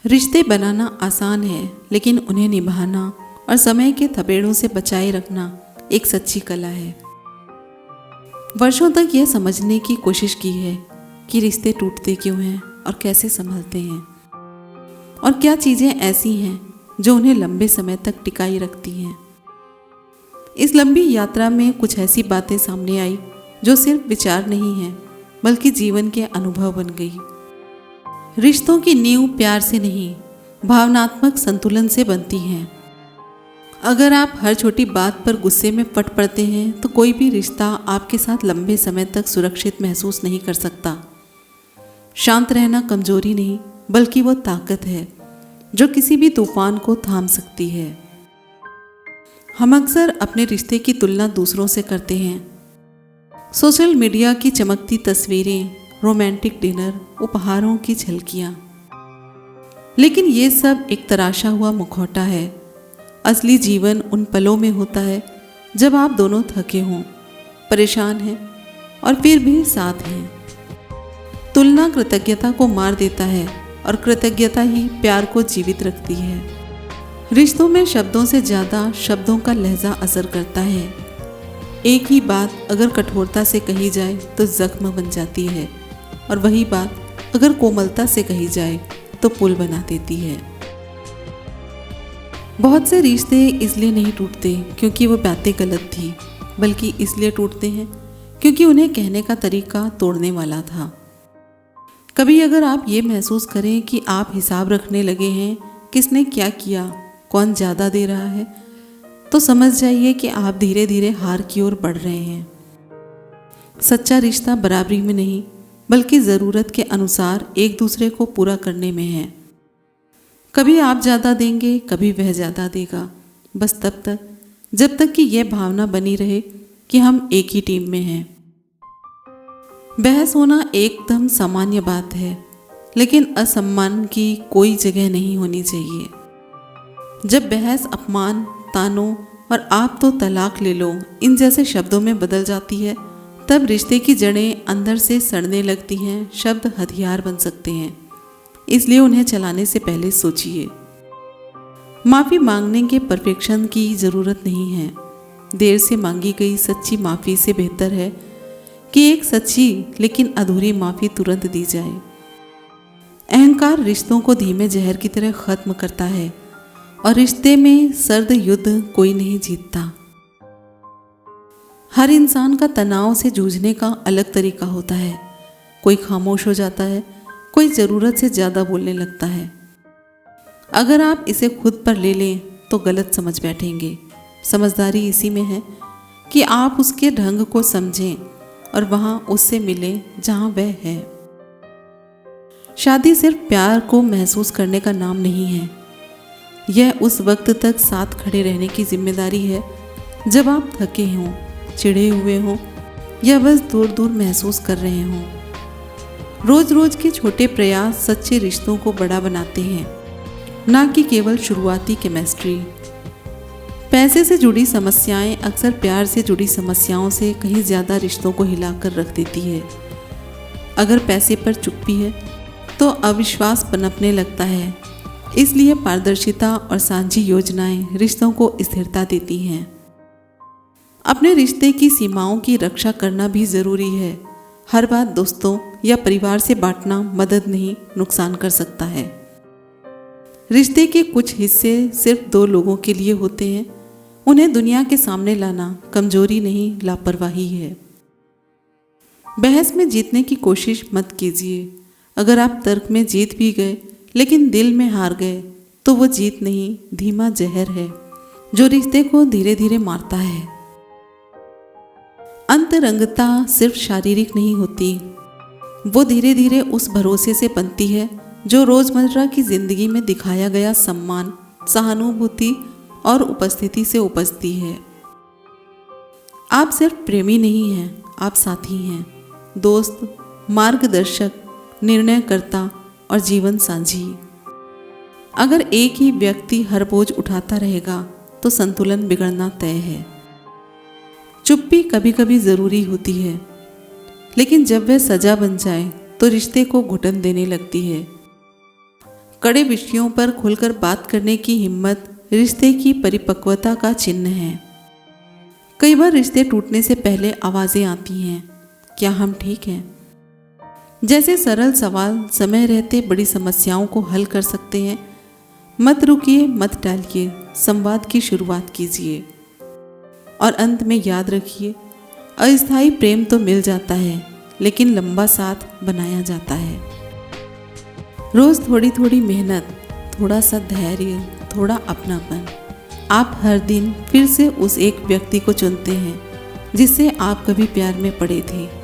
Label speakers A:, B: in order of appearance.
A: रिश्ते बनाना आसान है, लेकिन उन्हें निभाना और समय के थपेड़ों से बचाए रखना एक सच्ची कला है। वर्षों तक यह समझने की कोशिश की है कि रिश्ते टूटते क्यों हैं और कैसे संभलते हैं, और क्या चीज़ें ऐसी हैं जो उन्हें लंबे समय तक टिकाई रखती हैं। इस लंबी यात्रा में कुछ ऐसी बातें सामने आई जो सिर्फ विचार नहीं है, बल्कि जीवन के अनुभव बन गई। रिश्तों की नींव प्यार से नहीं, भावनात्मक संतुलन से बनती हैं। अगर आप हर छोटी बात पर गुस्से में फट पड़ते हैं तो कोई भी रिश्ता आपके साथ लंबे समय तक सुरक्षित महसूस नहीं कर सकता। शांत रहना कमजोरी नहीं, बल्कि वो ताकत है जो किसी भी तूफान को थाम सकती है। हम अक्सर अपने रिश्ते की तुलना दूसरों से करते हैं। सोशल मीडिया की चमकती तस्वीरें, रोमांटिक डिनर, उपहारों की झलकियाँ, लेकिन ये सब एक तराशा हुआ मुखौटा है। असली जीवन उन पलों में होता है जब आप दोनों थके हों, परेशान हैं और फिर भी साथ हैं। तुलना कृतज्ञता को मार देता है और कृतज्ञता ही प्यार को जीवित रखती है। रिश्तों में शब्दों से ज़्यादा शब्दों का लहजा असर करता है। एक ही बात अगर कठोरता से कही जाए तो जख्म बन जाती है, और वही बात अगर कोमलता से कही जाए तो पुल बना देती है। बहुत से रिश्ते इसलिए नहीं टूटते क्योंकि वो बातें गलत थी, बल्कि इसलिए टूटते हैं क्योंकि उन्हें कहने का तरीका तोड़ने वाला था। कभी अगर आप ये महसूस करें कि आप हिसाब रखने लगे हैं, किसने क्या किया, कौन ज़्यादा दे रहा है, तो समझ जाइए कि आप धीरे धीरे हार की ओर बढ़ रहे हैं। सच्चा रिश्ता बराबरी में नहीं, बल्कि ज़रूरत के अनुसार एक दूसरे को पूरा करने में है। कभी आप ज़्यादा देंगे, कभी वह ज़्यादा देगा, बस तब तक जब तक कि यह भावना बनी रहे कि हम एक ही टीम में हैं। बहस होना एकदम सामान्य बात है, लेकिन असम्मान की कोई जगह नहीं होनी चाहिए। जब बहस अपमान, तानों और आप तो तलाक ले लो इन जैसे शब्दों में बदल जाती है, तब रिश्ते की जड़ें अंदर से सड़ने लगती हैं। शब्द हथियार बन सकते हैं, इसलिए उन्हें चलाने से पहले सोचिए। माफ़ी मांगने के परफेक्शन की ज़रूरत नहीं है। देर से मांगी गई सच्ची माफ़ी से बेहतर है कि एक सच्ची लेकिन अधूरी माफ़ी तुरंत दी जाए। अहंकार रिश्तों को धीमे जहर की तरह ख़त्म करता है, और रिश्ते में सर्द युद्ध कोई नहीं जीतता। हर इंसान का तनाव से जूझने का अलग तरीका होता है। कोई खामोश हो जाता है, कोई ज़रूरत से ज़्यादा बोलने लगता है। अगर आप इसे खुद पर ले लें तो गलत समझ बैठेंगे। समझदारी इसी में है कि आप उसके ढंग को समझें और वहाँ उससे मिलें जहाँ वह है। शादी सिर्फ प्यार को महसूस करने का नाम नहीं है। यह उस वक्त तक साथ खड़े रहने की जिम्मेदारी है जब आप थके हों, चिढ़े हुए हों या बस दूर दूर महसूस कर रहे हों। रोज रोज के छोटे प्रयास सच्चे रिश्तों को बड़ा बनाते हैं, ना कि केवल शुरुआती केमिस्ट्री। पैसे से जुड़ी समस्याएं अक्सर प्यार से जुड़ी समस्याओं से कहीं ज़्यादा रिश्तों को हिलाकर रख देती है। अगर पैसे पर चुप्पी है तो अविश्वास पनपने लगता है। इसलिए पारदर्शिता और साझी योजनाएं रिश्तों को स्थिरता देती हैं। अपने रिश्ते की सीमाओं की रक्षा करना भी ज़रूरी है। हर बात दोस्तों या परिवार से बांटना मदद नहीं, नुकसान कर सकता है। रिश्ते के कुछ हिस्से सिर्फ दो लोगों के लिए होते हैं। उन्हें दुनिया के सामने लाना कमजोरी नहीं, लापरवाही है। बहस में जीतने की कोशिश मत कीजिए। अगर आप तर्क में जीत भी गए लेकिन दिल में हार गए तो वो जीत नहीं, धीमा जहर है जो रिश्ते को धीरे धीरे मारता है। अंतरंगता सिर्फ शारीरिक नहीं होती, वो धीरे धीरे उस भरोसे से बनती है जो रोज़मर्रा की ज़िंदगी में दिखाया गया सम्मान, सहानुभूति और उपस्थिति से उपजती है। आप सिर्फ प्रेमी नहीं हैं, आप साथी हैं, दोस्त, मार्गदर्शक, निर्णयकर्ता और जीवन साझी। अगर एक ही व्यक्ति हर बोझ उठाता रहेगा तो संतुलन बिगड़ना तय है। चुप्पी कभी कभी ज़रूरी होती है, लेकिन जब वह सजा बन जाए तो रिश्ते को घुटन देने लगती है। कड़े विषयों पर खुलकर बात करने की हिम्मत रिश्ते की परिपक्वता का चिन्ह है। कई बार रिश्ते टूटने से पहले आवाज़ें आती हैं, क्या हम ठीक हैं? जैसे सरल सवाल समय रहते बड़ी समस्याओं को हल कर सकते हैं। मत रुकिए, मत टालिए, संवाद की शुरुआत कीजिए। और अंत में याद रखिए, अस्थायी प्रेम तो मिल जाता है, लेकिन लंबा साथ बनाया जाता है। रोज़ थोड़ी थोड़ी मेहनत, थोड़ा सा धैर्य, थोड़ा अपनापन। आप हर दिन फिर से उस एक व्यक्ति को चुनते हैं जिससे आप कभी प्यार में पड़े थे।